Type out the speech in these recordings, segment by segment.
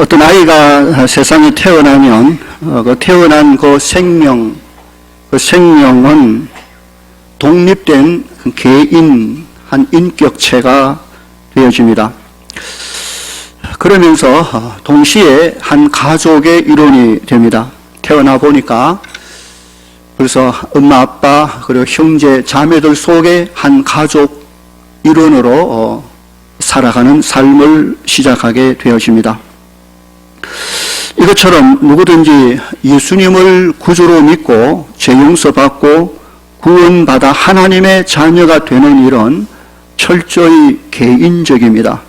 어떤 아이가 세상에 태어나면 태어난 그 생명은 독립된 개인, 한 인격체가 되어집니다. 그러면서 동시에 한 가족의 일원이 됩니다. 태어나 보니까 그래서 엄마, 아빠, 그리고 형제, 자매들 속에 한 가족 일원으로 살아가는 삶을 시작하게 되어집니다. 이것처럼 누구든지 예수님을 구주로 믿고 죄 용서받고 구원받아 하나님의 자녀가 되는 일은 철저히 개인적입니다.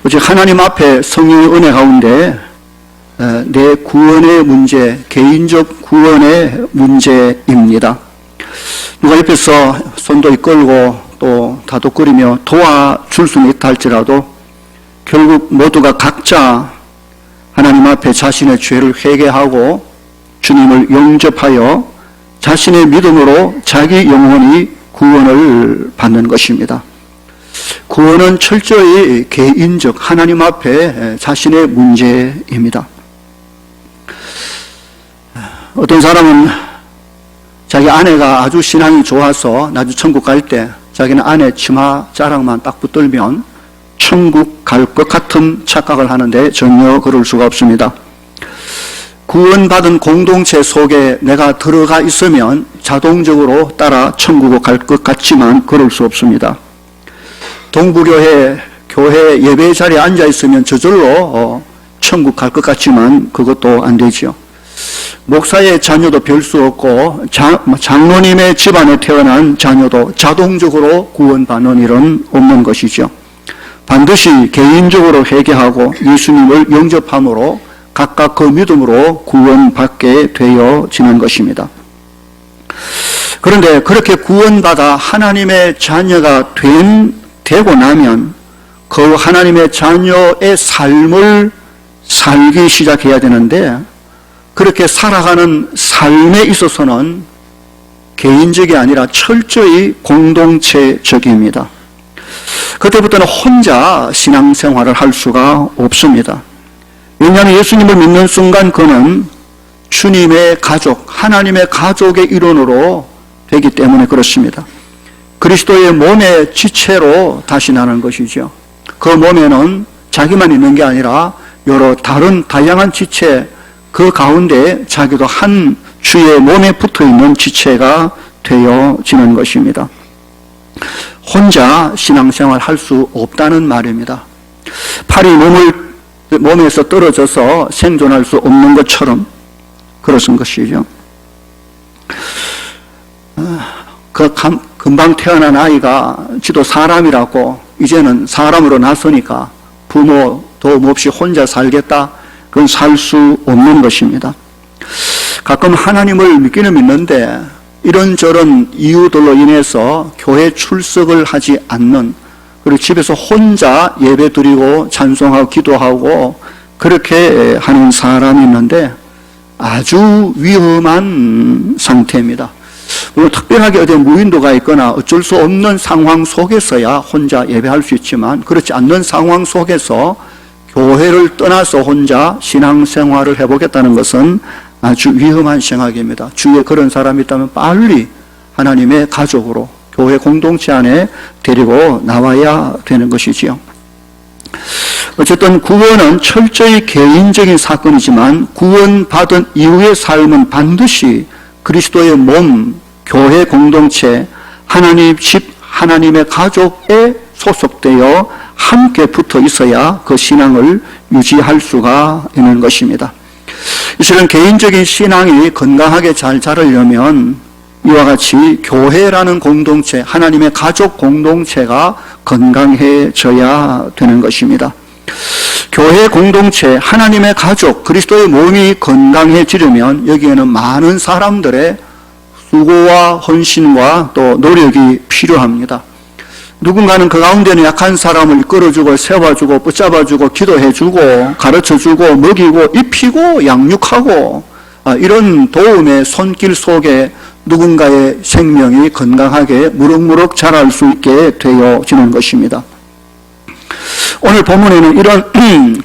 오직 하나님 앞에 성령의 은혜 가운데 내 구원의 문제, 개인적 구원의 문제입니다. 누가 옆에서 손도 이끌고 또 다독거리며 도와줄 수는 있다 할지라도 결국 모두가 각자 하나님 앞에 자신의 죄를 회개하고 주님을 영접하여 자신의 믿음으로 자기 영혼이 구원을 받는 것입니다. 구원은 철저히 개인적 하나님 앞에 자신의 문제입니다. 어떤 사람은 자기 아내가 아주 신앙이 좋아서 나중에 천국 갈 때 자기는 아내 치마 자락만 딱 붙들면 천국 갈 것 같은 착각을 하는데 전혀 그럴 수가 없습니다. 구원받은 공동체 속에 내가 들어가 있으면 자동적으로 따라 천국을 갈 것 같지만 그럴 수 없습니다. 동부교회 교회 예배 자리에 앉아 있으면 저절로 천국 갈 것 같지만 그것도 안 되죠. 목사의 자녀도 별 수 없고 장로님의 집안에 태어난 자녀도 자동적으로 구원받는 일은 없는 것이죠. 반드시 개인적으로 회개하고 예수님을 영접함으로 각각 그 믿음으로 구원받게 되어지는 것입니다. 그런데 그렇게 구원받아 하나님의 자녀가 되고 나면 그 하나님의 자녀의 삶을 살기 시작해야 되는데 그렇게 살아가는 삶에 있어서는 개인적이 아니라 철저히 공동체적입니다. 그때부터는 혼자 신앙생활을 할 수가 없습니다. 왜냐하면 예수님을 믿는 순간 그는 주님의 가족, 하나님의 가족의 일원으로 되기 때문에 그렇습니다. 그리스도의 몸의 지체로 다시 나는 것이죠. 그 몸에는 자기만 있는 게 아니라 여러 다양한 지체, 그 가운데 자기도 한 주의 몸에 붙어있는 지체가 되어지는 것입니다. 혼자 신앙생활 할 수 없다는 말입니다. 팔이 몸에서 떨어져서 생존할 수 없는 것처럼 그렇은 것이죠. 금방 태어난 아이가 지도 사람이라고 이제는 사람으로 나서니까 부모 도움 없이 혼자 살겠다, 그건 살 수 없는 것입니다. 가끔 하나님을 믿기는 믿는데 이런저런 이유들로 인해서 교회 출석을 하지 않는, 그리고 집에서 혼자 예배 드리고 찬송하고 기도하고 그렇게 하는 사람이 있는데 아주 위험한 상태입니다. 물론 특별하게 어디 무인도가 있거나 어쩔 수 없는 상황 속에서야 혼자 예배할 수 있지만 그렇지 않는 상황 속에서 교회를 떠나서 혼자 신앙생활을 해보겠다는 것은 아주 위험한 생각입니다. 주위에 그런 사람이 있다면 빨리 하나님의 가족으로 교회 공동체 안에 데리고 나와야 되는 것이지요. 어쨌든 구원은 철저히 개인적인 사건이지만 구원받은 이후의 삶은 반드시 그리스도의 몸, 교회 공동체, 하나님 집, 하나님의 가족에 소속되어 함께 붙어 있어야 그 신앙을 유지할 수가 있는 것입니다. 이처럼 개인적인 신앙이 건강하게 잘 자라려면 이와 같이 교회라는 공동체, 하나님의 가족 공동체가 건강해져야 되는 것입니다. 교회 공동체, 하나님의 가족, 그리스도의 몸이 건강해지려면 여기에는 많은 사람들의 수고와 헌신과 또 노력이 필요합니다. 누군가는 그 가운데는 약한 사람을 이끌어주고 세워주고 붙잡아주고 기도해주고 가르쳐주고 먹이고 입히고 양육하고 이런 도움의 손길 속에 누군가의 생명이 건강하게 무럭무럭 자랄 수 있게 되어지는 것입니다. 오늘 본문에는 이런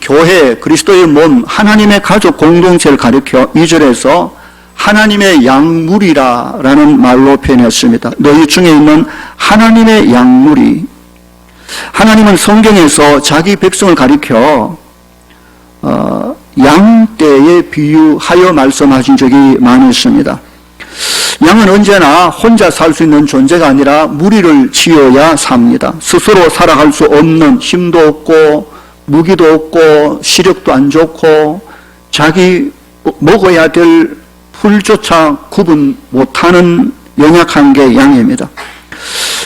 교회, 그리스도의 몸, 하나님의 가족 공동체를 가리켜 2절에서 하나님의 양무리라는 말로 표현했습니다. 너희 중에 있는 하나님의 양무리. 하나님은 성경에서 자기 백성을 가리켜 양떼에 비유하여 말씀하신 적이 많이 있습니다. 양은 언제나 혼자 살 수 있는 존재가 아니라 무리를 지어야 삽니다. 스스로 살아갈 수 없는, 힘도 없고 무기도 없고 시력도 안 좋고 자기 먹어야 될 풀조차 구분 못하는 연약한 게 양입니다.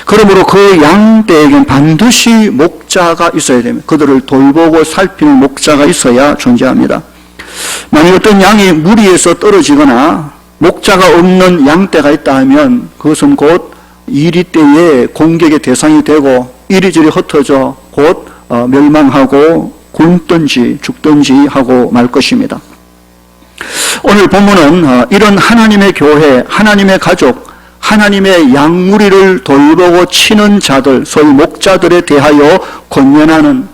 그러므로 그 양떼에겐 반드시 목자가 있어야 됩니다. 그들을 돌보고 살피는 목자가 있어야 존재합니다. 만약 어떤 양이 무리에서 떨어지거나 목자가 없는 양떼가 있다 하면 그것은 곧 이리 때에 공격의 대상이 되고 이리저리 흩어져 곧 멸망하고 굶든지 죽든지 하고 말 것입니다. 오늘 본문은 이런 하나님의 교회, 하나님의 가족, 하나님의 양무리를 돌보고 치는 자들, 소위 목자들에 대하여 권면하는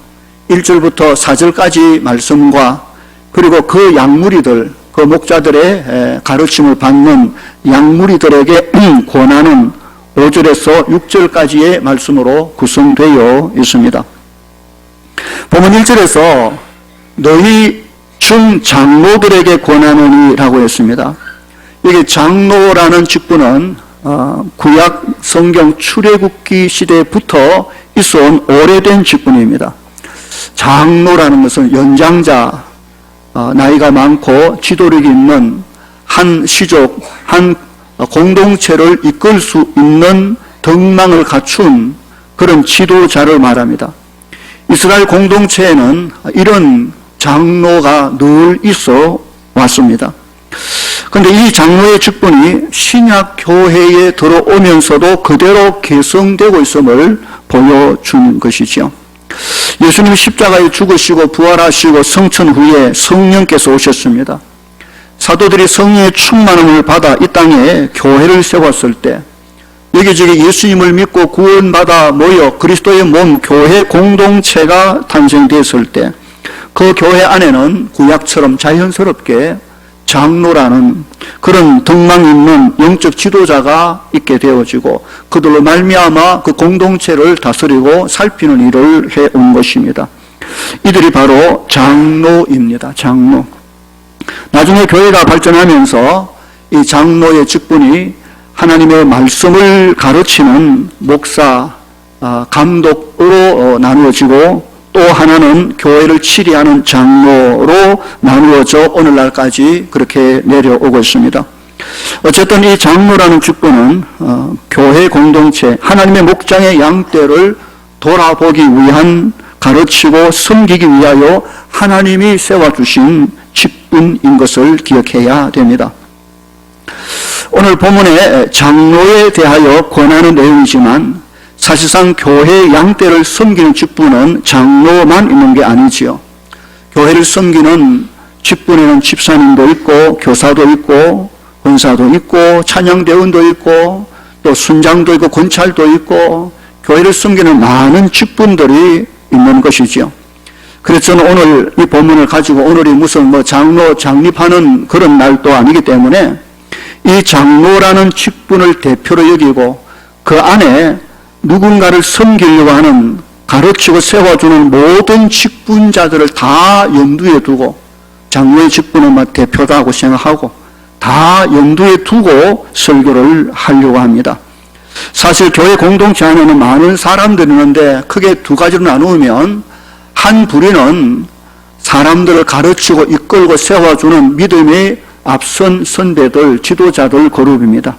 1절부터 4절까지 말씀과 그리고 그 양무리들, 그 목자들의 가르침을 받는 양무리들에게 권하는 5절에서 6절까지의 말씀으로 구성되어 있습니다. 본문 1절에서 너희 중 장로들에게 권하노니라고 했습니다. 여기 장로라는 직분은 구약 성경 출애굽기 시대부터 있어온 오래된 직분입니다. 장로라는 것은 연장자, 나이가 많고 지도력이 있는 한 시족, 한 공동체를 이끌 수 있는 덕망을 갖춘 그런 지도자를 말합니다. 이스라엘 공동체에는 이런 장로가 늘 있어 왔습니다. 그런데 이 장로의 직분이 신약 교회에 들어오면서도 그대로 계승되고 있음을 보여주는 것이죠. 예수님 십자가에 죽으시고 부활하시고 성천 후에 성령께서 오셨습니다. 사도들이 성령의 충만함을 받아 이 땅에 교회를 세웠을 때 여기저기 예수님을 믿고 구원받아 모여 그리스도의 몸 교회 공동체가 탄생되었을 때 그 교회 안에는 구약처럼 자연스럽게 장로라는 그런 덕망 있는 영적 지도자가 있게 되어지고 그들로 말미암아 그 공동체를 다스리고 살피는 일을 해온 것입니다. 이들이 바로 장로입니다. 장로. 나중에 교회가 발전하면서 이 장로의 직분이 하나님의 말씀을 가르치는 목사, 감독으로 나누어지고 또 하나는 교회를 치리하는 장로로 나누어져 오늘날까지 그렇게 내려오고 있습니다. 어쨌든 이 장로라는 직분은 교회 공동체, 하나님의 목장의 양떼를 돌아보기 위한 가르치고 섬기기 위하여 하나님이 세워주신 직분인 것을 기억해야 됩니다. 오늘 본문에 장로에 대하여 권하는 내용이지만 사실상 교회 양떼를 섬기는 직분은 장로만 있는 게 아니지요. 교회를 섬기는 직분에는 집사님도 있고 교사도 있고 권사도 있고 찬양대원도 있고 또 순장도 있고 권찰도 있고 교회를 섬기는 많은 직분들이 있는 것이지요. 그래서 저는 오늘 이 본문을 가지고 오늘이 무슨 장로 장립하는 그런 날도 아니기 때문에 이 장로라는 직분을 대표로 여기고 그 안에 누군가를 섬기려고 하는 가르치고 세워주는 모든 직분자들을 다 염두에 두고 장로의 직분은 대표다고 생각하고 다 염두에 두고 설교를 하려고 합니다. 사실 교회 공동체 안에는 많은 사람들이 있는데 크게 두 가지로 나누면 한 부류는 사람들을 가르치고 이끌고 세워주는 믿음의 앞선 선배들, 지도자들 그룹입니다.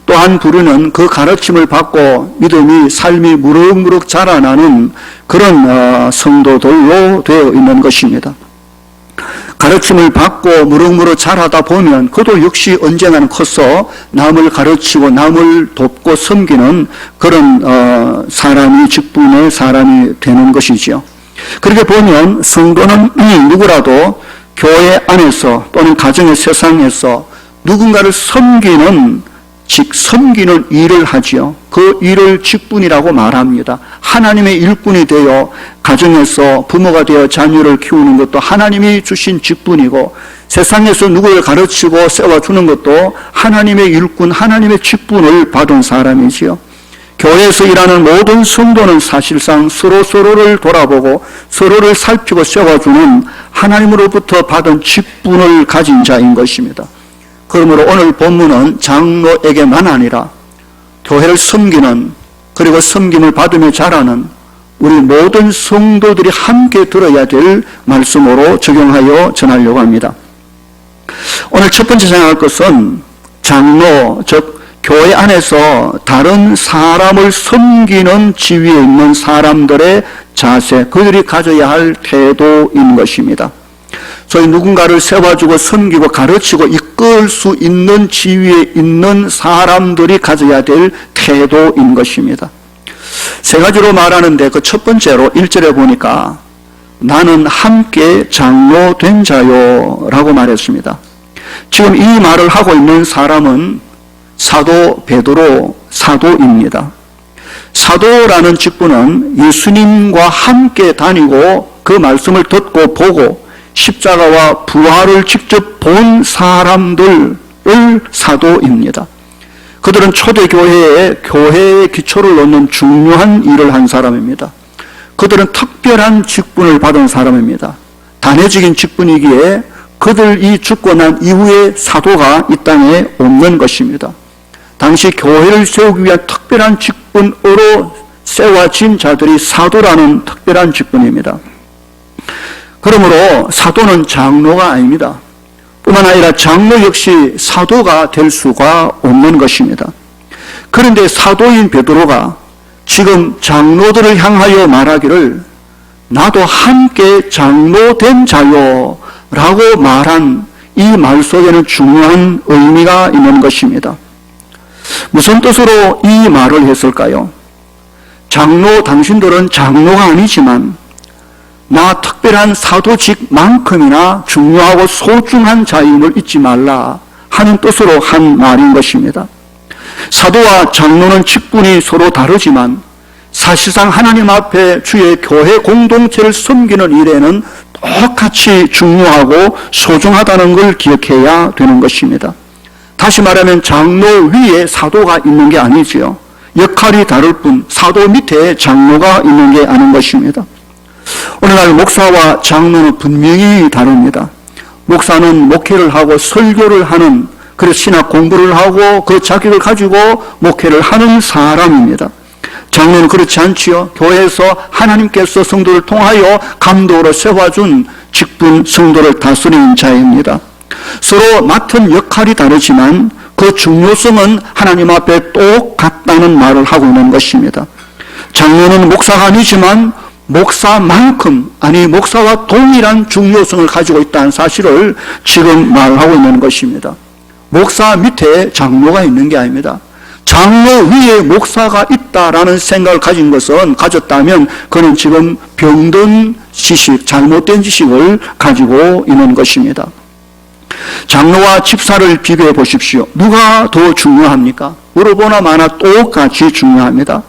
또 한 부류는 그 가르침을 받고 믿음이 삶이 무럭무럭 자라나는 그런 성도들로 되어 있는 것입니다. 가르침을 받고 무럭무럭 자라다 보면 그도 역시 언젠가는 커서 남을 가르치고 남을 돕고 섬기는 그런 사람이 직분의 사람이 되는 것이지요. 그렇게 보면 성도는 누구라도 교회 안에서 또는 가정의 세상에서 누군가를 섬기는 즉 섬기는 일을 하지요. 그 일을 직분이라고 말합니다. 하나님의 일꾼이 되어 가정에서 부모가 되어 자녀를 키우는 것도 하나님이 주신 직분이고, 세상에서 누구를 가르치고 세워주는 것도 하나님의 일꾼, 하나님의 직분을 받은 사람이지요. 교회에서 일하는 모든 성도는 사실상 서로를 돌아보고 서로를 살피고 세워주는 하나님으로부터 받은 직분을 가진 자인 것입니다. 그러므로 오늘 본문은 장로에게만 아니라 교회를 섬기는, 그리고 섬김을 받으며 자라는 우리 모든 성도들이 함께 들어야 될 말씀으로 적용하여 전하려고 합니다. 오늘 첫 번째 생각할 것은 장로, 즉 교회 안에서 다른 사람을 섬기는 지위에 있는 사람들의 자세, 그들이 가져야 할 태도인 것입니다. 소위 누군가를 세워주고 섬기고 가르치고 이끌 수 있는 지위에 있는 사람들이 가져야 될 태도인 것입니다. 세 가지로 말하는데 그 첫 번째로 1절에 보니까 나는 함께 장로된 자요 라고 말했습니다. 지금 이 말을 하고 있는 사람은 사도 베드로 사도입니다. 사도라는 직분은 예수님과 함께 다니고 그 말씀을 듣고 보고 십자가와 부활을 직접 본 사람들을 사도입니다. 그들은 초대교회에 교회의 기초를 놓는 중요한 일을 한 사람입니다. 그들은 특별한 직분을 받은 사람입니다. 단회적인 직분이기에 그들이 죽고 난 이후에 사도가 이 땅에 없는 것입니다. 당시 교회를 세우기 위한 특별한 직분으로 세워진 자들이 사도라는 특별한 직분입니다. 그러므로 사도는 장로가 아닙니다. 뿐만 아니라 장로 역시 사도가 될 수가 없는 것입니다. 그런데 사도인 베드로가 지금 장로들을 향하여 말하기를 나도 함께 장로된 자요 라고 말한 이 말 속에는 중요한 의미가 있는 것입니다. 무슨 뜻으로 이 말을 했을까요? 장로, 당신들은 장로가 아니지만 나 특별한 사도직만큼이나 중요하고 소중한 자임을 잊지 말라 하는 뜻으로 한 말인 것입니다. 사도와 장로는 직분이 서로 다르지만 사실상 하나님 앞에 주의 교회 공동체를 섬기는 일에는 똑같이 중요하고 소중하다는 걸 기억해야 되는 것입니다. 다시 말하면 장로 위에 사도가 있는 게 아니지요. 역할이 다를 뿐 사도 밑에 장로가 있는 게 아닌 것입니다. 오늘날 목사와 장로는 분명히 다릅니다. 목사는 목회를 하고 설교를 하는, 그래서 신학 공부를 하고 그 자격을 가지고 목회를 하는 사람입니다. 장로는 그렇지 않지요. 교회에서 하나님께서 성도를 통하여 감독으로 세워준 직분, 성도를 다스리는 자입니다. 서로 맡은 역할이 다르지만 그 중요성은 하나님 앞에 똑같다는 말을 하고 있는 것입니다. 장로는 목사가 아니지만 목사만큼, 아니 목사와 동일한 중요성을 가지고 있다는 사실을 지금 말하고 있는 것입니다. 목사 밑에 장로가 있는 게 아닙니다. 장로 위에 목사가 있다라는 생각을 가졌다면 그는 지금 병든 지식, 잘못된 지식을 가지고 있는 것입니다. 장로와 집사를 비교해 보십시오. 누가 더 중요합니까? 물어보나 마나 똑같이 중요합니다.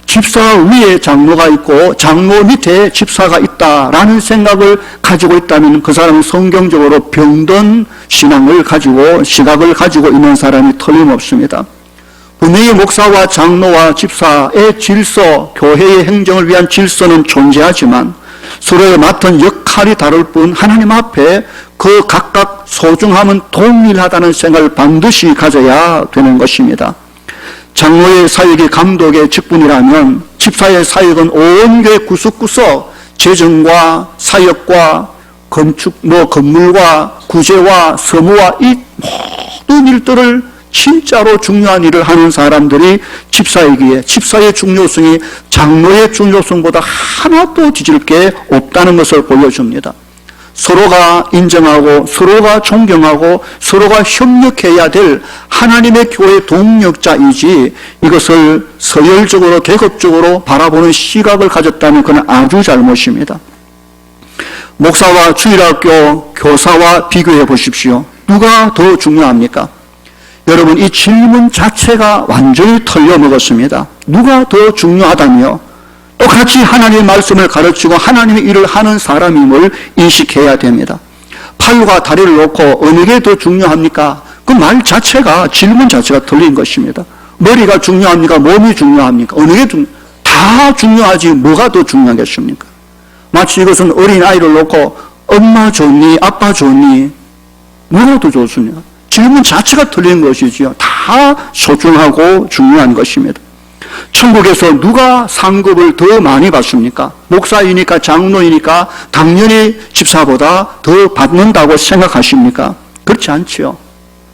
집사 위에 장로가 있고 장로 밑에 집사가 있다라는 생각을 가지고 있다면 그 사람은 성경적으로 병든 신앙을 가지고, 시각을 가지고 있는 사람이 틀림없습니다. 분명히 목사와 장로와 집사의 질서, 교회의 행정을 위한 질서는 존재하지만 서로의 맡은 역할이 다를 뿐 하나님 앞에 그 각각 소중함은 동일하다는 생각을 반드시 가져야 되는 것입니다. 장로의 사역이 감독의 직분이라면 집사의 사역은 온 교회 구석구석 재정과 사역과 건축, 건물과 구제와 서무와 이 모든 일들을 진짜로 중요한 일을 하는 사람들이 집사이기에 집사의 중요성이 장로의 중요성보다 하나도 뒤질 게 없다는 것을 보여줍니다. 서로가 인정하고 서로가 존경하고 서로가 협력해야 될 하나님의 교회 동력자이지 이것을 서열적으로 계급적으로 바라보는 시각을 가졌다면 그건 아주 잘못입니다. 목사와 주일학교 교사와 비교해 보십시오. 누가 더 중요합니까? 여러분, 이 질문 자체가 완전히 틀려먹었습니다. 누가 더 중요하다며? 똑같이 하나님의 말씀을 가르치고 하나님의 일을 하는 사람임을 인식해야 됩니다. 팔과 다리를 놓고 어느 게 더 중요합니까? 그 말 자체가, 질문 자체가 틀린 것입니다. 머리가 중요합니까? 몸이 중요합니까? 어느 게 다 중요하지 뭐가 더 중요하겠습니까? 마치 이것은 어린아이를 놓고 엄마 좋니? 아빠 좋니? 뭐가 더 좋습니까? 질문 자체가 틀린 것이지요. 다 소중하고 중요한 것입니다. 천국에서 누가 상급을 더 많이 받습니까? 목사이니까, 장로이니까 당연히 집사보다 더 받는다고 생각하십니까? 그렇지 않지요.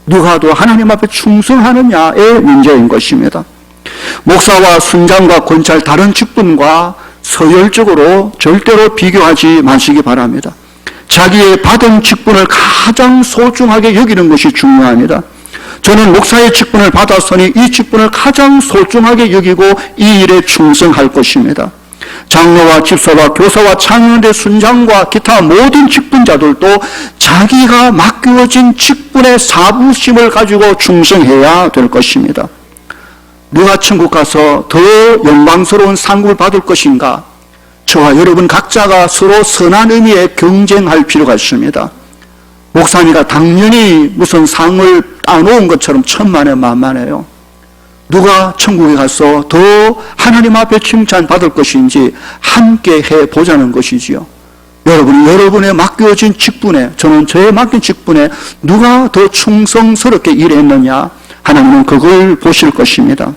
누가 더 하나님 앞에 충성하느냐의 문제인 것입니다. 목사와 순장과 권찰, 다른 직분과 서열적으로 절대로 비교하지 마시기 바랍니다. 자기의 받은 직분을 가장 소중하게 여기는 것이 중요합니다. 저는 목사의 직분을 받았으니 이 직분을 가장 소중하게 여기고 이 일에 충성할 것입니다. 장로와 집사와 교사와 창년대 순장과 기타 모든 직분자들도 자기가 맡겨진 직분의 사부심을 가지고 충성해야 될 것입니다. 누가 천국 가서 더 영광스러운 상급을 받을 것인가? 저와 여러분 각자가 서로 선한 의미에 경쟁할 필요가 있습니다. 목사니까 당연히 무슨 상을 따놓은 것처럼 천만에 만만해요. 누가 천국에 가서 더 하나님 앞에 칭찬받을 것인지 함께 해보자는 것이지요. 여러분이 여러분의 맡겨진 직분에, 저는 저의 맡긴 직분에 누가 더 충성스럽게 일했느냐, 하나님은 그걸 보실 것입니다.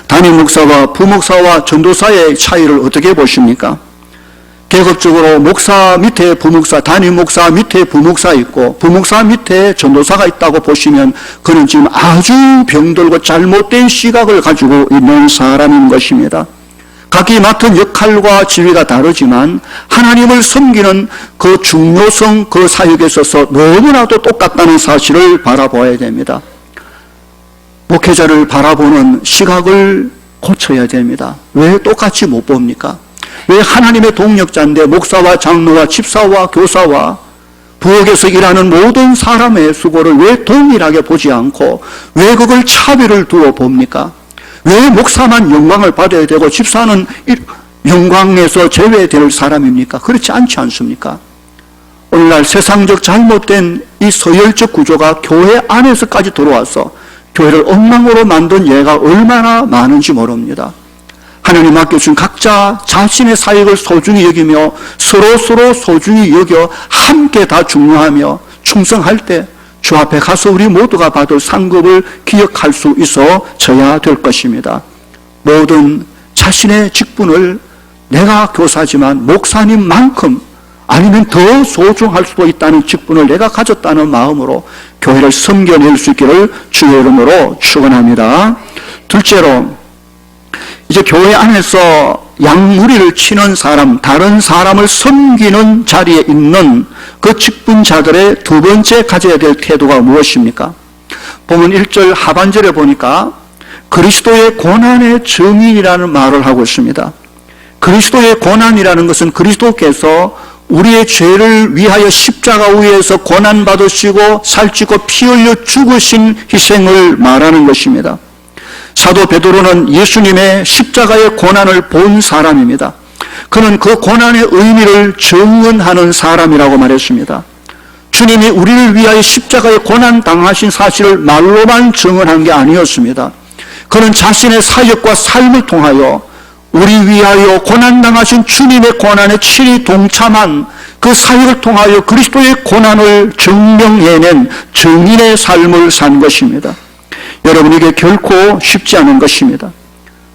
담임 목사와 부목사와 전도사의 차이를 어떻게 보십니까? 계급적으로 목사 밑에 부목사, 담임 목사 밑에 부목사 있고 부목사 밑에 전도사가 있다고 보시면 그는 지금 아주 병들고 잘못된 시각을 가지고 있는 사람인 것입니다. 각기 맡은 역할과 지위가 다르지만 하나님을 섬기는 그 중요성, 그 사역에 있어서 너무나도 똑같다는 사실을 바라봐야 됩니다. 목회자를 바라보는 시각을 고쳐야 됩니다. 왜 똑같이 못 봅니까? 왜 하나님의 동력자인데 목사와 장로와 집사와 교사와 부엌에서 일하는 모든 사람의 수고를 왜 동일하게 보지 않고 왜 그걸 차별을 두어 봅니까? 왜 목사만 영광을 받아야 되고 집사는 영광에서 제외될 사람입니까? 그렇지 않지 않습니까? 오늘날 세상적 잘못된 이 서열적 구조가 교회 안에서까지 들어와서 교회를 엉망으로 만든 예가 얼마나 많은지 모릅니다. 하나님 맡겨준 각자 자신의 사역을 소중히 여기며 서로 소중히 여겨 함께 다 중요하며 충성할 때 주 앞에 가서 우리 모두가 받을 상급을 기억할 수 있어져야 될 것입니다. 모든 자신의 직분을 내가 교사지만 목사님만큼 아니면 더 소중할 수도 있다는 직분을 내가 가졌다는 마음으로 교회를 섬겨낼 수 있기를 주의 이름으로 축원합니다. 둘째로, 이제 교회 안에서 양무리를 치는 사람, 다른 사람을 섬기는 자리에 있는 그 직분자들의 두 번째 가져야 될 태도가 무엇입니까? 보면 1절 하반절에 보니까 그리스도의 고난의 증인이라는 말을 하고 있습니다. 그리스도의 고난이라는 것은 그리스도께서 우리의 죄를 위하여 십자가 위에서 고난받으시고 살찌고 피 흘려 죽으신 희생을 말하는 것입니다. 사도 베드로는 예수님의 십자가의 고난을 본 사람입니다. 그는 그 고난의 의미를 증언하는 사람이라고 말했습니다. 주님이 우리를 위하여 십자가의 고난 당하신 사실을 말로만 증언한 게 아니었습니다. 그는 자신의 사역과 삶을 통하여 우리 위하여 고난당하신 주님의 고난에 친히 동참한 그 사역을 통하여 그리스도의 고난을 증명해낸 증인의 삶을 산 것입니다. 여러분, 이게 결코 쉽지 않은 것입니다.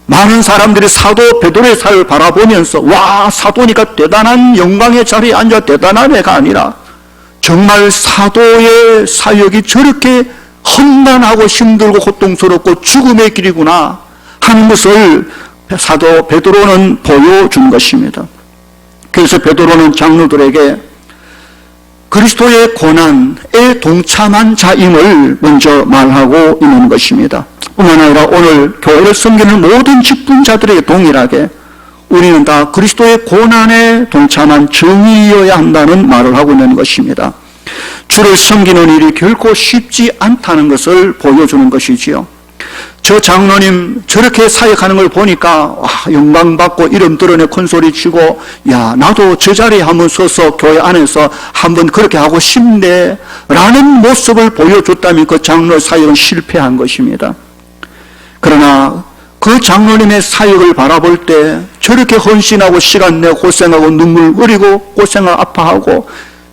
많은 사람들이 사도 베드로의 사역을 바라보면서 와, 사도니까 대단한 영광의 자리에 앉아 대단한 애가 아니라 정말 사도의 사역이 저렇게 험난하고 힘들고 고통스럽고 죽음의 길이구나 하는 것을 사도 베드로는 보여준 것입니다. 그래서 베드로는 장로들에게 그리스도의 고난에 동참한 자임을 먼저 말하고 있는 것입니다. 뿐만 아니라 오늘 교회를 섬기는 모든 직분자들에게 동일하게 우리는 다 그리스도의 고난에 동참한 증인이어야 한다는 말을 하고 있는 것입니다. 주를 섬기는 일이 결코 쉽지 않다는 것을 보여주는 것이지요. 저 장로님 저렇게 사역하는 걸 보니까 영광받고 이름 드러내 큰소리 치고 야 나도 저 자리에 한번 서서 교회 안에서 한번 그렇게 하고 싶네 라는 모습을 보여줬다면 그 장로의 사역은 실패한 것입니다. 그러나 그 장로님의 사역을 바라볼 때 저렇게 헌신하고 시간 내고 고생하고 눈물 흘리고 고생하고 아파하고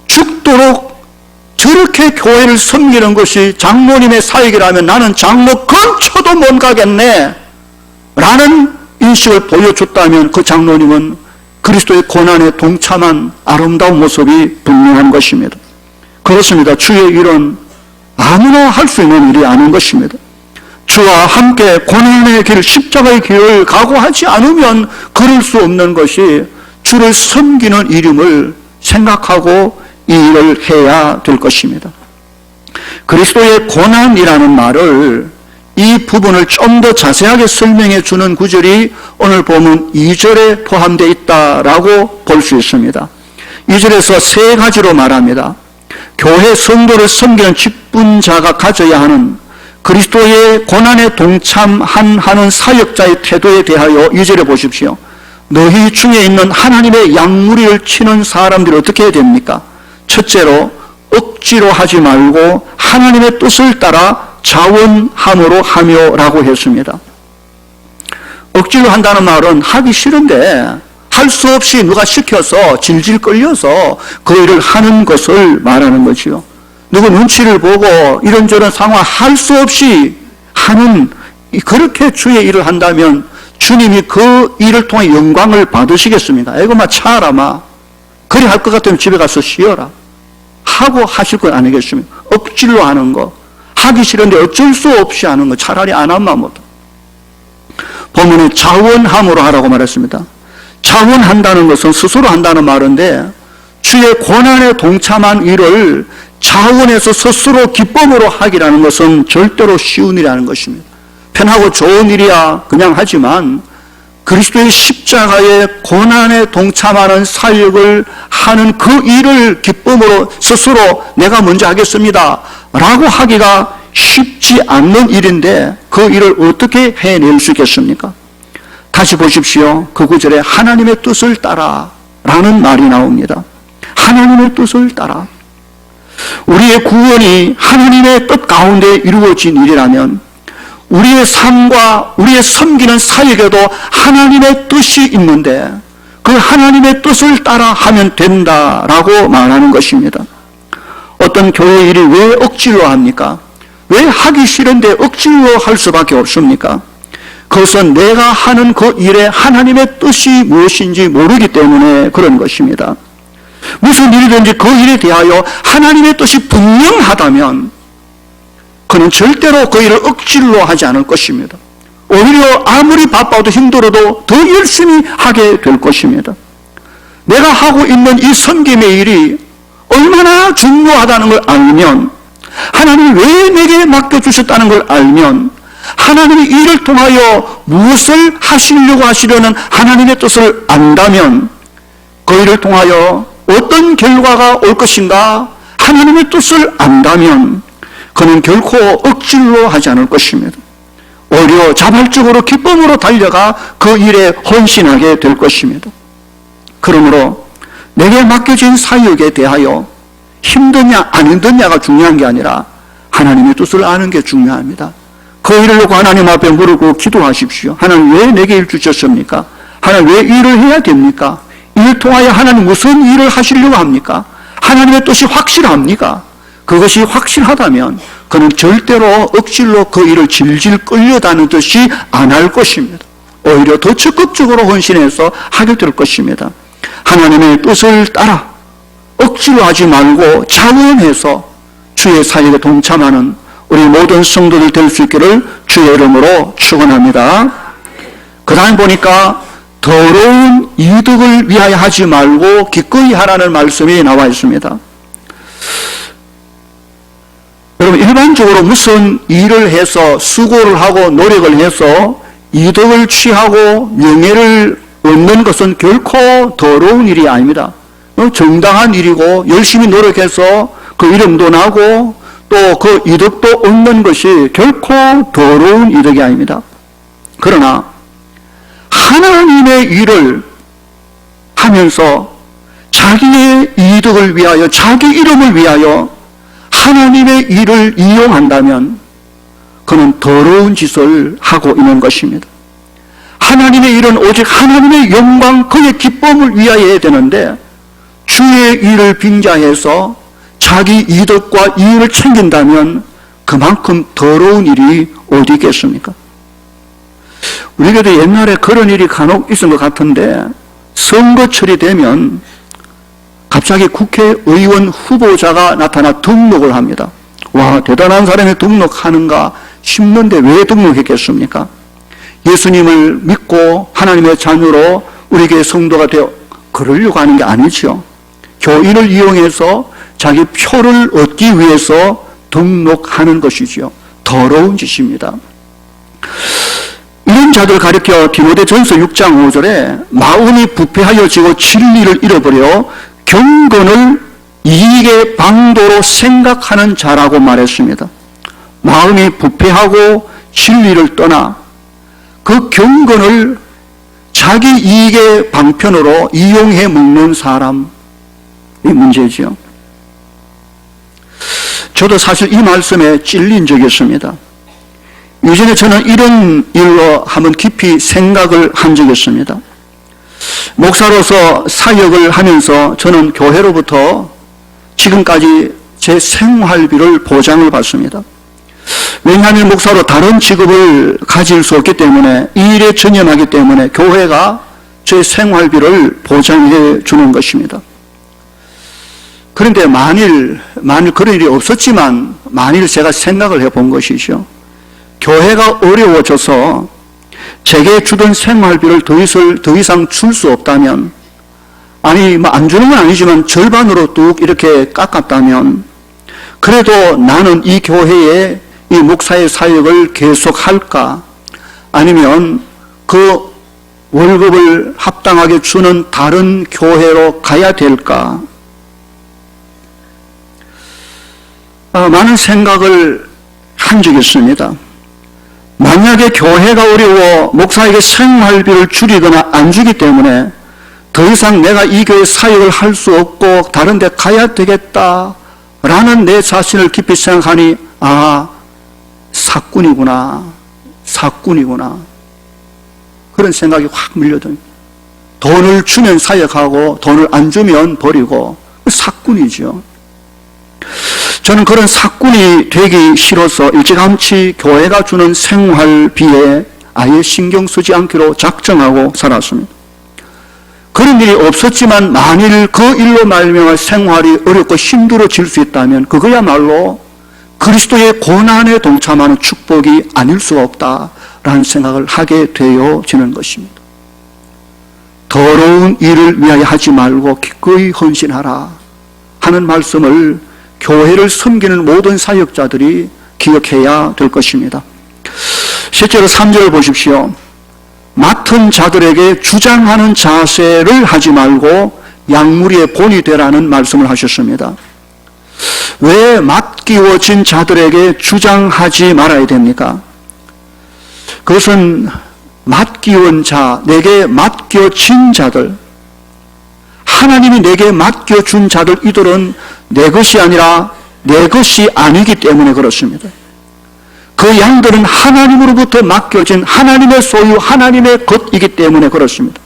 죽도록 저렇게 교회를 섬기는 것이 장로님의 사역이라면 나는 장로 근처도 못 가겠네 라는 인식을 보여줬다면 그 장로님은 그리스도의 고난에 동참한 아름다운 모습이 분명한 것입니다. 그렇습니다. 주의 일은 아무나 할 수 있는 일이 아닌 것입니다. 주와 함께 고난의 길, 십자가의 길을 각오하지 않으면 그럴 수 없는 것이 주를 섬기는 일임을 생각하고 이 일을 해야 될 것입니다. 그리스도의 고난이라는 말을 이 부분을 좀 더 자세하게 설명해 주는 구절이 오늘 보면 2절에 포함되어 있다라고 볼 수 있습니다. 2절에서 세 가지로 말합니다. 교회 성도를 섬기는 직분자가 가져야 하는 그리스도의 고난에 동참하는 사역자의 태도에 대하여 2절에 보십시오. 너희 중에 있는 하나님의 양무리를 치는 사람들이 어떻게 해야 됩니까? 첫째로 억지로 하지 말고 하나님의 뜻을 따라 자원함으로 하며라고 했습니다. 억지로 한다는 말은 하기 싫은데 할 수 없이 누가 시켜서 질질 끌려서 그 일을 하는 것을 말하는 거지요. 누구 눈치를 보고 이런저런 상황 할 수 없이 하는 그렇게 주의 일을 한다면 주님이 그 일을 통해 영광을 받으시겠습니까? 이거 막 차라마 그리 할 것 같으면 집에 가서 쉬어라 하고 하실 건 아니겠습니까? 억지로 하는 거 하기 싫은데 어쩔 수 없이 하는 거 차라리 안 하면 못해. 본문에 자원함으로 하라고 말했습니다. 자원한다는 것은 스스로 한다는 말인데 주의 고난에 동참한 일을 자원해서 스스로 기쁨으로 하기라는 것은 절대로 쉬운 일이라는 것입니다. 편하고 좋은 일이야 그냥 하지만 그리스도의 십자가의 고난에 동참하는 사역을 하는 그 일을 기쁨으로 스스로 내가 먼저 하겠습니다 라고 하기가 쉽지 않는 일인데 그 일을 어떻게 해낼 수 있겠습니까? 다시 보십시오. 그 구절에 하나님의 뜻을 따라 라는 말이 나옵니다. 하나님의 뜻을 따라. 우리의 구원이 하나님의 뜻 가운데 이루어진 일이라면 우리의 삶과 우리의 섬기는 사역에도 하나님의 뜻이 있는데 그 하나님의 뜻을 따라 하면 된다라고 말하는 것입니다. 어떤 교회 일이 왜 억지로 합니까? 왜 하기 싫은데 억지로 할 수밖에 없습니까? 그것은 내가 하는 그 일에 하나님의 뜻이 무엇인지 모르기 때문에 그런 것입니다. 무슨 일이든지 그 일에 대하여 하나님의 뜻이 분명하다면 그는 절대로 그 일을 억지로 하지 않을 것입니다. 오히려 아무리 바빠도 힘들어도 더 열심히 하게 될 것입니다. 내가 하고 있는 이 섬김의 일이 얼마나 중요하다는 걸 알면 하나님이 왜 내게 맡겨주셨다는 걸 알면 하나님이 이를 통하여 무엇을 하시려고 하시려는 하나님의 뜻을 안다면 그 일을 통하여 어떤 결과가 올 것인가 하나님의 뜻을 안다면 그는 결코 억지로 하지 않을 것입니다. 오히려 자발적으로 기쁨으로 달려가 그 일에 헌신하게 될 것입니다. 그러므로 내게 맡겨진 사역에 대하여 힘드냐 안 힘드냐가 중요한 게 아니라 하나님의 뜻을 아는 게 중요합니다. 그 일을 놓고 하나님 앞에 물고 기도하십시오. 하나님 왜 내게 일 주셨습니까? 하나님 왜 일을 해야 됩니까? 이를 통하여 하나님 무슨 일을 하시려고 합니까? 하나님의 뜻이 확실합니까? 그것이 확실하다면 그는 절대로 억지로 그 일을 질질 끌려다니듯이 안 할 것입니다. 오히려 더 적극적으로 헌신해서 하게 될 것입니다. 하나님의 뜻을 따라 억지로 하지 말고 자원해서 주의 사역에 동참하는 우리 모든 성도들 될 수 있기를 주의 이름으로 축원합니다. 그 다음 보니까 더러운 이득을 위하여 하지 말고 기꺼이 하라는 말씀이 나와 있습니다. 여러분 일반적으로 무슨 일을 해서 수고를 하고 노력을 해서 이득을 취하고 명예를 얻는 것은 결코 더러운 일이 아닙니다. 정당한 일이고 열심히 노력해서 그 이름도 나고 또 그 이득도 얻는 것이 결코 더러운 이득이 아닙니다. 그러나 하나님의 일을 하면서 자기의 이득을 위하여, 자기 이름을 위하여 하나님의 일을 이용한다면 그는 더러운 짓을 하고 있는 것입니다. 하나님의 일은 오직 하나님의 영광, 그의 기쁨을 위하여 해야 되는데 주의 일을 빙자해서 자기 이득과 이익을 챙긴다면 그만큼 더러운 일이 어디 있겠습니까? 우리에게도 옛날에 그런 일이 간혹 있은 것 같은데, 선거철이 되면 갑자기 국회의원 후보자가 나타나 등록을 합니다. 와, 대단한 사람이 등록하는가 싶는데 왜 등록했겠습니까? 예수님을 믿고 하나님의 자녀로 우리에게 성도가 되어 그러려고 하는 게 아니죠. 교인을 이용해서 자기 표를 얻기 위해서 등록하는 것이죠. 더러운 짓입니다. 이런 자들 가리켜 디모데전서 6장 5절에 마음이 부패하여지고 진리를 잃어버려 경건을 이익의 방도로 생각하는 자라고 말했습니다. 마음이 부패하고 진리를 떠나 그 경건을 자기 이익의 방편으로 이용해 먹는 사람이 문제죠. 저도 사실 이 말씀에 찔린 적이 있습니다. 예전에 저는 이런 일로 한번 깊이 생각을 한 적이 있습니다. 목사로서 사역을 하면서 저는 교회로부터 지금까지 제 생활비를 보장을 받습니다. 왜냐하면 목사로 다른 직업을 가질 수 없기 때문에, 이 일에 전념하기 때문에 교회가 제 생활비를 보장해 주는 것입니다. 그런데 만일 그런 일이 없었지만 만일 제가 생각을 해본 것이죠. 교회가 어려워져서 제게 주던 생활비를 더 이상 줄 수 없다면, 아니 안 주는 건 아니지만 절반으로 뚝 이렇게 깎았다면, 그래도 나는 이 교회에 이 목사의 사역을 계속할까, 아니면 그 월급을 합당하게 주는 다른 교회로 가야 될까, 많은 생각을 한 적이 있습니다. 만약에 교회가 어려워 목사에게 생활비를 줄이거나 안 주기 때문에 더 이상 내가 이 교회 사역을 할 수 없고 다른 데 가야 되겠다라는 내 자신을 깊이 생각하니, 아, 사꾼이구나. 그런 생각이 확 밀려듭니다. 돈을 주면 사역하고 돈을 안 주면 버리고 사꾼이죠. 저는 그런 사꾼이 되기 싫어서 일찌감치 교회가 주는 생활비에 아예 신경 쓰지 않기로 작정하고 살았습니다. 그런 일이 없었지만 만일 그 일로 말미암아 생활이 어렵고 힘들어질 수 있다면 그거야말로 그리스도의 고난에 동참하는 축복이 아닐 수가 없다라는 생각을 하게 되어지는 것입니다. 더러운 일을 위하여 하지 말고 기꺼이 헌신하라 하는 말씀을 교회를 섬기는 모든 사역자들이 기억해야 될 것입니다. 실제로 3절을 보십시오. 맡은 자들에게 주장하는 자세를 하지 말고 양무리의 본이 되라는 말씀을 하셨습니다. 왜 맡기워진 자들에게 주장하지 말아야 됩니까? 그것은 맡기운 자, 내게 맡겨진 자들, 하나님이 내게 맡겨준 자들, 이들은 내 것이 아니라 내 것이 아니기 때문에 그렇습니다. 그 양들은 하나님으로부터 맡겨진 하나님의 소유, 하나님의 것이기 때문에 그렇습니다.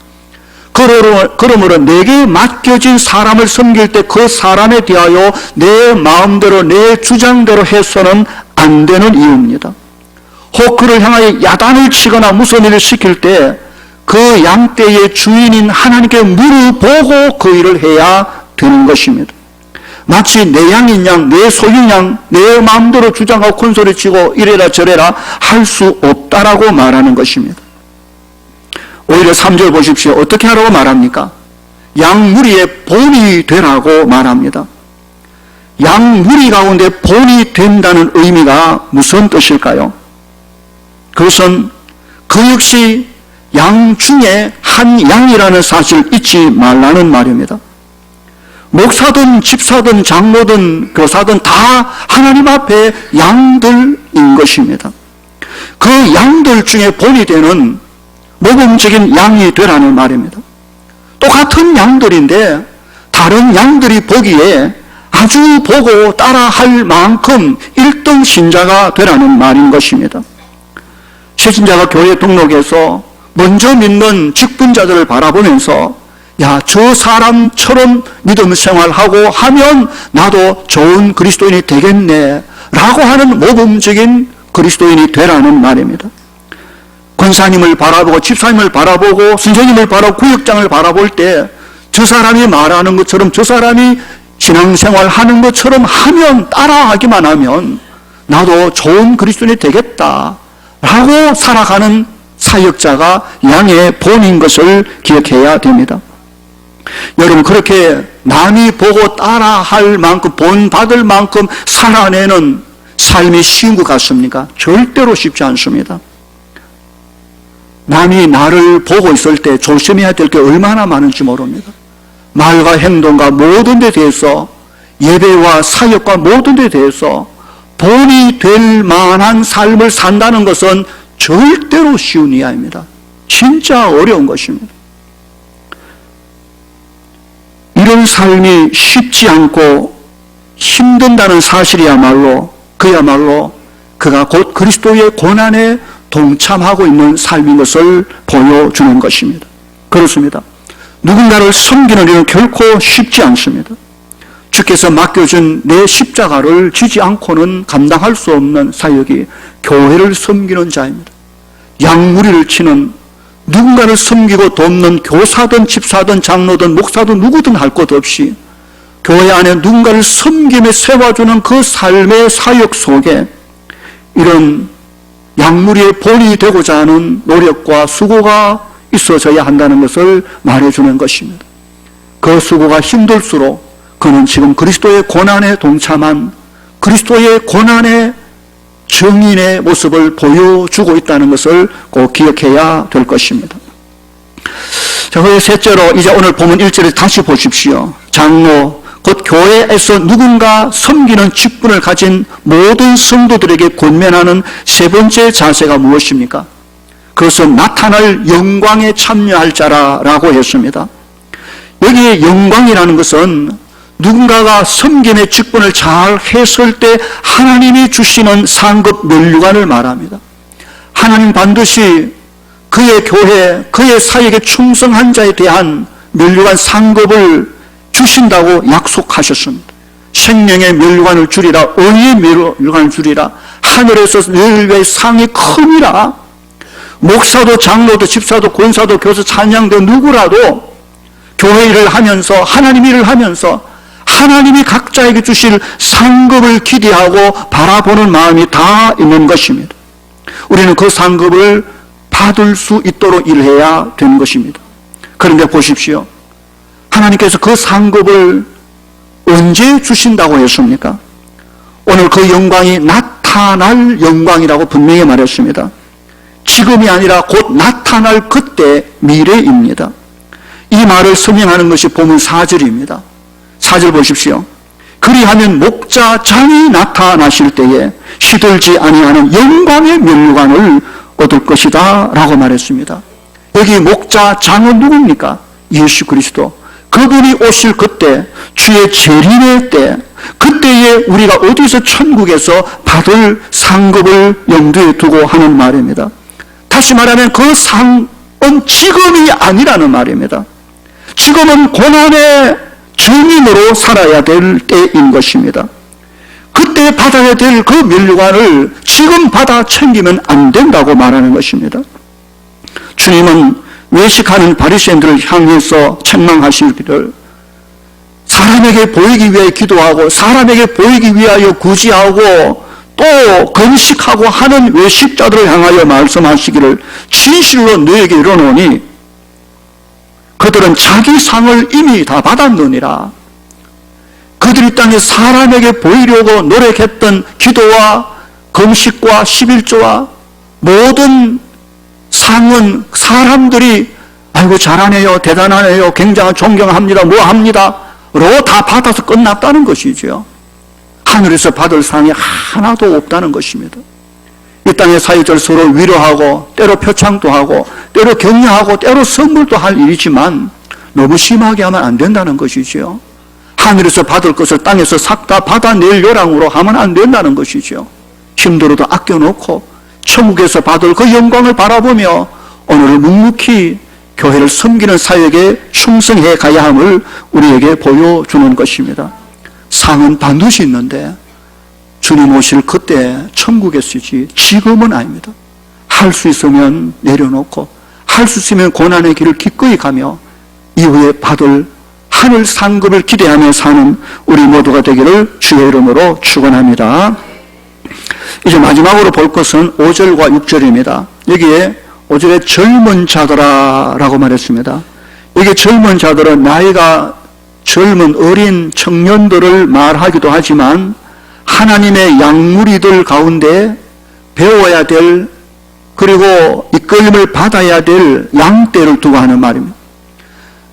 그러므로 내게 맡겨진 사람을 섬길 때 그 사람에 대하여 내 마음대로 내 주장대로 해서는 안 되는 이유입니다. 혹 그를 향하여 야단을 치거나 무슨 일을 시킬 때 그 양떼의 주인인 하나님께 물어보고 그 일을 해야 되는 것입니다. 마치 내 양인 양, 내 소유인 양, 내 마음대로 주장하고 큰소리치고 이래라 저래라 할 수 없다라고 말하는 것입니다. 오히려 3절 보십시오. 어떻게 하라고 말합니까? 양무리의 본이 되라고 말합니다. 양무리 가운데 본이 된다는 의미가 무슨 뜻일까요? 그것은 그 역시 양 중에 한 양이라는 사실을 잊지 말라는 말입니다. 목사든 집사든 장로든 교사든 다 하나님 앞에 양들인 것입니다. 그 양들 중에 본이 되는 모범적인 양이 되라는 말입니다. 똑같은 양들인데 다른 양들이 보기에 아주 보고 따라할 만큼 1등 신자가 되라는 말인 것입니다. 새신자가 교회 등록해서 먼저 믿는 직분자들을 바라보면서 야, 저 사람처럼 믿음 생활하고 하면 나도 좋은 그리스도인이 되겠네 라고 하는 모범적인 그리스도인이 되라는 말입니다. 권사님을 바라보고 집사님을 바라보고 선생님을 바라보고 구역장을 바라볼 때 저 사람이 말하는 것처럼 저 사람이 신앙생활 하는 것처럼 하면 따라하기만 하면 나도 좋은 그리스도인이 되겠다 라고 살아가는 사역자가 양의 본인 것을 기억해야 됩니다. 여러분, 그렇게 남이 보고 따라할 만큼 본받을 만큼 살아내는 삶이 쉬운 것 같습니까? 절대로 쉽지 않습니다. 남이 나를 보고 있을 때 조심해야 될 게 얼마나 많은지 모릅니다. 말과 행동과 모든 데 대해서, 예배와 사역과 모든 데 대해서 본이 될 만한 삶을 산다는 것은 절대로 쉬운 이야기입니다. 진짜 어려운 것입니다. 이런 삶이 쉽지 않고 힘든다는 사실이야말로 그가 곧 그리스도의 고난에 동참하고 있는 삶인 것을 보여주는 것입니다. 그렇습니다. 누군가를 섬기는 일은 결코 쉽지 않습니다. 주께서 맡겨준 내 십자가를 지지 않고는 감당할 수 없는 사역이 교회를 섬기는 자입니다. 양무리를 치는, 누군가를 섬기고 돕는 교사든 집사든 장로든 목사든 누구든 할 것 없이 교회 안에 누군가를 섬김에 세워주는 그 삶의 사역 속에 이런 양무리의 본이 되고자 하는 노력과 수고가 있어져야 한다는 것을 말해주는 것입니다. 그 수고가 힘들수록 그는 지금 그리스도의 고난에 동참한 그리스도의 고난의 증인의 모습을 보여주고 있다는 것을 꼭 기억해야 될 것입니다. 자, 그 셋째로 이제 오늘 본문 1절에 다시 보십시오. 장로, 곧 교회에서 누군가 섬기는 직분을 가진 모든 성도들에게 권면하는 세 번째 자세가 무엇입니까? 그것은 나타날 영광에 참여할 자라고 했습니다. 여기에 영광이라는 것은 누군가가 섬김의 직분을 잘 했을 때 하나님이 주시는 상급 면류관을 말합니다. 하나님 반드시 그의 교회, 그의 사역에 충성한 자에 대한 면류관 상급을 주신다고 약속하셨습니다. 생명의 면류관을 주리라, 의의 면류관을 주리라, 하늘에서 너희의 상이 크니라. 목사도 장로도 집사도 권사도 교사 찬양도 누구라도 교회 일을 하면서 하나님 일을 하면서 하나님이 각자에게 주실 상급을 기대하고 바라보는 마음이 다 있는 것입니다. 우리는 그 상급을 받을 수 있도록 일해야 되는 것입니다. 그런데 보십시오. 하나님께서 그 상급을 언제 주신다고 했습니까? 오늘 그 영광이 나타날 영광이라고 분명히 말했습니다. 지금이 아니라 곧 나타날 그때 미래입니다. 이 말을 설명하는 것이 본문 4절입니다. 4절 보십시오. 그리하면 목자장이 나타나실 때에 시들지 아니하는 영광의 면류관을 얻을 것이다 라고 말했습니다. 여기 목자장은 누굽니까? 예수 그리스도. 그분이 오실 그때, 주의 재림의 때, 그때에 우리가 어디서 천국에서 받을 상급을 염두에 두고 하는 말입니다. 다시 말하면 그 상은 지금이 아니라는 말입니다. 지금은 고난의 증인으로 살아야 될 때인 것입니다. 그때 받아야 될 그 면류관을 지금 받아 챙기면 안 된다고 말하는 것입니다. 주님은 외식하는 바리새인들을 향해서 책망하시기를 사람에게 보이기 위해 기도하고 사람에게 보이기 위하여 구제하고 또 금식하고 하는 외식자들을 향하여 말씀하시기를 진실로 너에게 이르노니 그들은 자기 상을 이미 다 받았느니라. 그들이 땅에 사람에게 보이려고 노력했던 기도와 금식과 11조와 모든 상은 사람들이 아이고 잘하네요, 대단하네요, 굉장한 존경합니다, 뭐합니다 다 받아서 끝났다는 것이죠. 하늘에서 받을 상이 하나도 없다는 것입니다. 이 땅의 사역자를 서로 위로하고 때로 표창도 하고 때로 격려하고 때로 선물도 할 일이지만 너무 심하게 하면 안 된다는 것이죠. 하늘에서 받을 것을 땅에서 싹 다 받아낼 요량으로 하면 안 된다는 것이죠. 힘들어도 아껴놓고 천국에서 받을 그 영광을 바라보며 오늘을 묵묵히 교회를 섬기는 사역에 충성해 가야 함을 우리에게 보여주는 것입니다. 상은 반드시 있는데 주님 오실 그때 천국에 쓰지 지금은 아닙니다. 할 수 있으면 내려놓고 할 수 있으면 고난의 길을 기꺼이 가며 이후에 받을 하늘 상급을 기대하며 사는 우리 모두가 되기를 주의 이름으로 축원합니다. 이제 마지막으로 볼 것은 5절과 6절입니다. 여기에 5절에 젊은 자들아 라고 말했습니다. 여기 젊은 자들은 나이가 젊은 어린 청년들을 말하기도 하지만 하나님의 양무리들 가운데 배워야 될 그리고 이끌림을 받아야 될 양떼를 두고 하는 말입니다.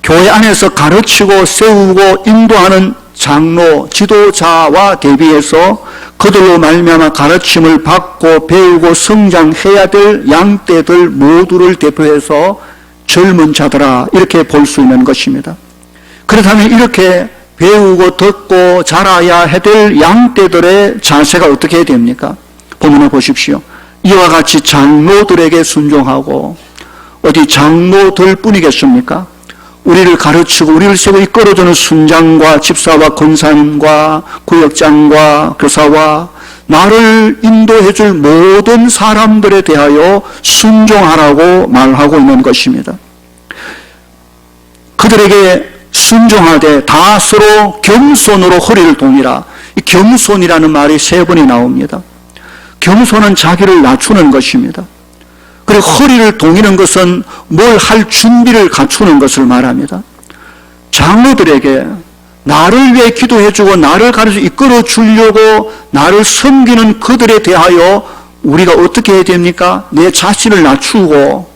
교회 안에서 가르치고 세우고 인도하는 장로, 지도자와 대비해서 그들로 말미암아 가르침을 받고 배우고 성장해야 될 양떼들 모두를 대표해서 젊은 자들아 이렇게 볼 수 있는 것입니다. 그렇다면 이렇게 배우고 듣고 자라야 될 양떼들의 자세가 어떻게 해야 됩니까? 본문을 보십시오. 이와 같이 장로들에게 순종하고 어디 장로들 뿐이겠습니까? 우리를 가르치고 우리를 세고 이끌어주는 순장과 집사와 권사님과 구역장과 교사와 나를 인도해줄 모든 사람들에 대하여 순종하라고 말하고 있는 것입니다. 그들에게 순종하되 다 서로 겸손으로 허리를 동이라. 이 겸손이라는 말이 3번이 나옵니다. 겸손은 자기를 낮추는 것입니다. 그리고 허리를 동이는 것은 뭘 할 준비를 갖추는 것을 말합니다. 장로들에게 나를 위해 기도해주고 나를 가르쳐 이끌어 주려고 나를 섬기는 그들에 대하여 우리가 어떻게 해야 됩니까? 내 자신을 낮추고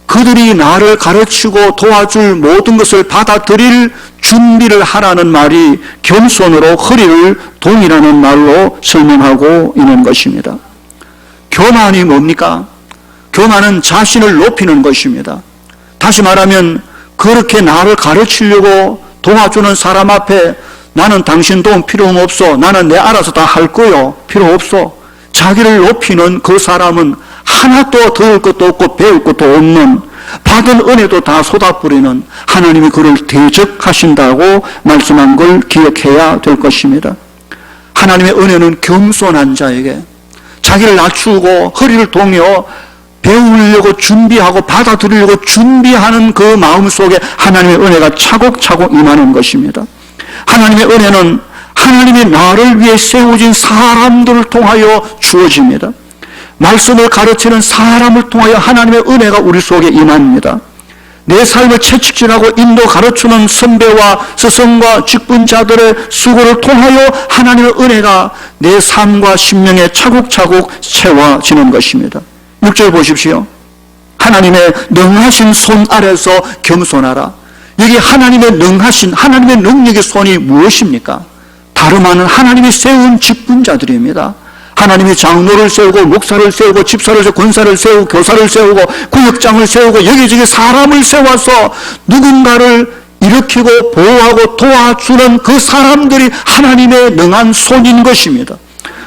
그들이 나를 가르치고 도와줄 모든 것을 받아들일 준비를 하라는 말이 겸손으로 허리를 동이라는 말로 설명하고 있는 것입니다. 교만이 뭡니까? 교만은 자신을 높이는 것입니다. 다시 말하면 그렇게 나를 가르치려고 도와주는 사람 앞에 나는 당신 도움 필요 없어. 나는 내 알아서 다 할 거요. 필요 없어. 자기를 높이는 그 사람은 하나도 들을 것도 없고 배울 것도 없는 받은 은혜도 다 쏟아부리는 하나님이 그를 대적하신다고 말씀한 걸 기억해야 될 것입니다. 하나님의 은혜는 겸손한 자에게 자기를 낮추고 허리를 동여 배우려고 준비하고 받아들이려고 준비하는 그 마음속에 하나님의 은혜가 차곡차곡 임하는 것입니다. 하나님의 은혜는 하나님이 나를 위해 세우진 사람들을 통하여 주어집니다. 말씀을 가르치는 사람을 통하여 하나님의 은혜가 우리 속에 임합니다. 내 삶을 채찍질하고 인도 가르치는 선배와 스승과 직분자들의 수고를 통하여 하나님의 은혜가 내 삶과 심령에 차곡차곡 채워지는 것입니다. 6절 보십시오. 하나님의 능하신 손 아래서 겸손하라. 여기 하나님의 능하신 하나님의 능력의 손이 무엇입니까? 다름 아닌 하나님이 세운 직분자들입니다. 하나님이 장로를 세우고 목사를 세우고 집사를 세우고 권사를 세우고 교사를 세우고 구역장을 세우고 여기저기 사람을 세워서 누군가를 일으키고 보호하고 도와주는 그 사람들이 하나님의 능한 손인 것입니다.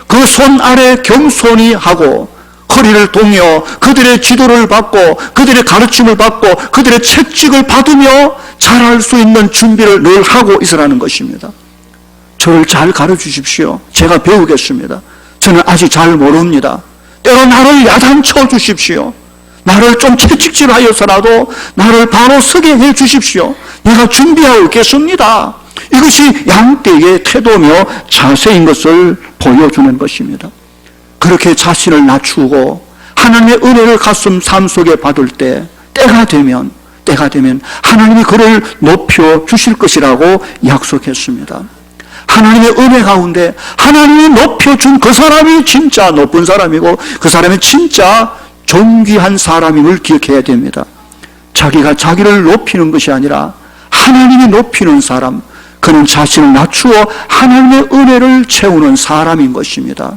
그 손 아래 겸손히 하고 허리를 동여 그들의 지도를 받고 그들의 가르침을 받고 그들의 채찍을 받으며 잘할 수 있는 준비를 늘 하고 있으라는 것입니다. 저를 잘 가르치십시오. 제가 배우겠습니다. 저는 아직 잘 모릅니다. 때로 나를 야단쳐 주십시오. 나를 좀 채찍질하여서라도 나를 바로 서게 해 주십시오. 내가 준비하고 있겠습니다. 이것이 양떼의 태도며 자세인 것을 보여주는 것입니다. 그렇게 자신을 낮추고 하나님의 은혜를 가슴 삶 속에 받을 때가 되면 하나님이 그를 높여 주실 것이라고 약속했습니다. 하나님의 은혜 가운데 하나님이 높여준 그 사람이 진짜 높은 사람이고 그 사람이 진짜 존귀한 사람임을 기억해야 됩니다. 자기가 자기를 높이는 것이 아니라 하나님이 높이는 사람, 그는 자신을 낮추어 하나님의 은혜를 채우는 사람인 것입니다.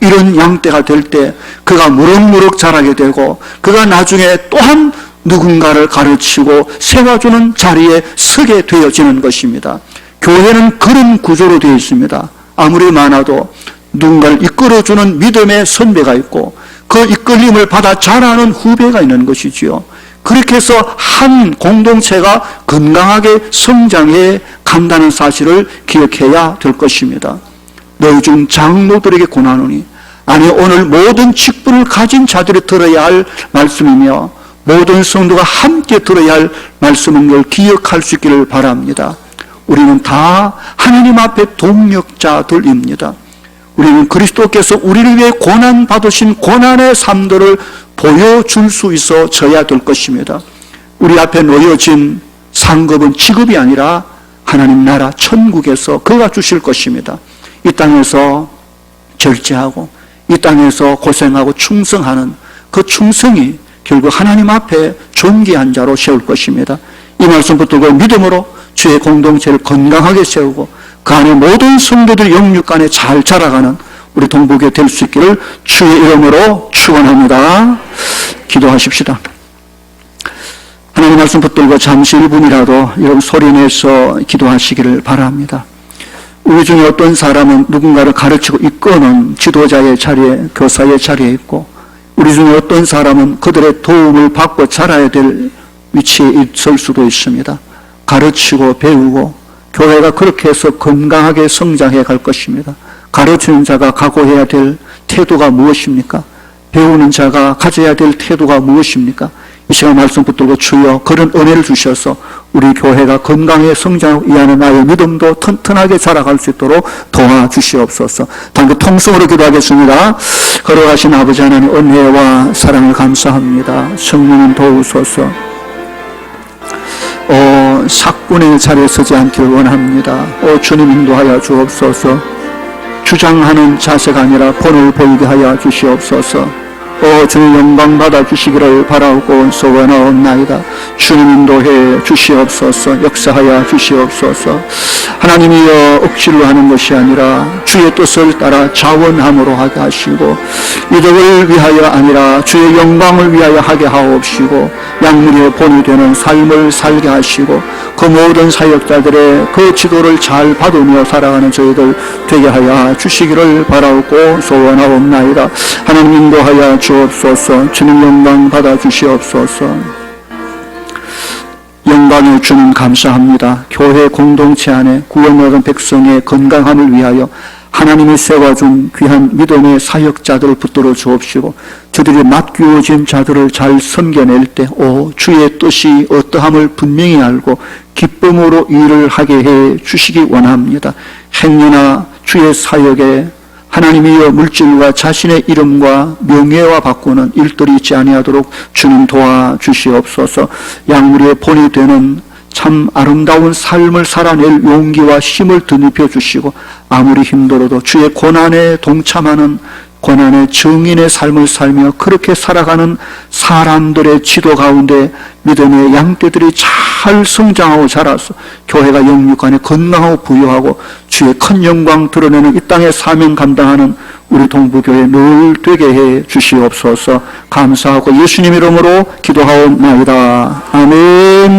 이런 양떼가 될 때 그가 무럭무럭 자라게 되고 그가 나중에 또한 누군가를 가르치고 세워주는 자리에 서게 되어지는 것입니다. 교회는 그런 구조로 되어 있습니다. 아무리 많아도 누군가를 이끌어주는 믿음의 선배가 있고 그 이끌림을 받아 자라는 후배가 있는 것이지요. 그렇게 해서 한 공동체가 건강하게 성장해 간다는 사실을 기억해야 될 것입니다. 너희 중 장로들에게 권하노니, 아니 오늘 모든 직분을 가진 자들이 들어야 할 말씀이며 모든 성도가 함께 들어야 할 말씀인 걸 기억할 수 있기를 바랍니다. 우리는 다 하나님 앞에 동력자들입니다. 우리는 그리스도께서 우리를 위해 고난 받으신 고난의 삶들을 보여줄 수 있어져야 될 것입니다. 우리 앞에 놓여진 상급은 직업이 아니라 하나님 나라 천국에서 그가 주실 것입니다. 이 땅에서 절제하고 이 땅에서 고생하고 충성하는 그 충성이 결국 하나님 앞에 존귀한 자로 세울 것입니다. 이 말씀 붙들고 믿음으로 주의 공동체를 건강하게 세우고 그 안에 모든 성도들이 영육간에 잘 자라가는 우리 동북에 될 수 있기를 주의 이름으로 축원합니다. 기도하십시다. 하나님 말씀 붙들고 잠시 1분이라도 여러분 소리내서 기도하시기를 바랍니다. 우리 중에 어떤 사람은 누군가를 가르치고 이끄는 지도자의 자리에, 교사의 자리에 있고, 우리 중에 어떤 사람은 그들의 도움을 받고 자라야 될 위치에 있을 수도 있습니다. 가르치고 배우고 교회가 그렇게 해서 건강하게 성장해 갈 것입니다. 가르치는 자가 각오해야 될 태도가 무엇입니까? 배우는 자가 가져야 될 태도가 무엇입니까? 이 시간 말씀 붙들고 주여 그런 은혜를 주셔서 우리 교회가 건강하게 성장하고 이 안에 나의 믿음도 튼튼하게 자라갈 수 있도록 도와주시옵소서. 당그 통성으로 기도하겠습니다. 걸어가신 아버지 하나님 은혜와 사랑을 감사합니다. 성령님 도우소서. 사꾼의 자리에 서지 않기를 원합니다. 주님 인도하여 주옵소서. 주장하는 자세가 아니라 본을 보이게 하여 주시옵소서. 주님 영광 받아 주시기를 바라고 소원하옵나이다. 주님 인도해 주시옵소서. 역사하여 주시옵소서. 하나님이여 억지로 하는 것이 아니라 주의 뜻을 따라 자원함으로 하게 하시고 이덕을 위하여 아니라 주의 영광을 위하여 하게 하옵시고 양문의 본이 되는 삶을 살게 하시고 그 모든 사역자들의 그 지도를 잘 받으며 살아가는 저희들 되게 하여 주시기를 바라고 소원하옵나이다. 하나님 인도하여 주옵소서. 주님 영광 받아 주시옵소서. 영광의 주님 감사합니다. 교회 공동체 안에 구원받은 백성의 건강함을 위하여 하나님이 세워준 귀한 믿음의 사역자들을 붙들어 주옵시고 저들이 맡겨진 자들을 잘 섬겨낼 때 주의 뜻이 어떠함을 분명히 알고 기쁨으로 일을 하게 해 주시기 원합니다. 행여나 주의 사역에 하나님이여 물질과 자신의 이름과 명예와 바꾸는 일들이 있지 아니하도록 주님 도와주시옵소서. 양무리의 본이 되는 참 아름다운 삶을 살아낼 용기와 힘을 덧입혀 주시고 아무리 힘들어도 주의 고난에 동참하는 고난의 증인의 삶을 살며 그렇게 살아가는 사람들의 지도 가운데 믿음의 양떼들이 잘 성장하고 자라서 교회가 영육간에 건강하고 부유하고 주의 큰 영광 드러내는 이 땅의 사명 감당하는 우리 동부교회 늘 되게 해 주시옵소서. 감사하고 예수님 이름으로 기도하옵나이다. 아멘.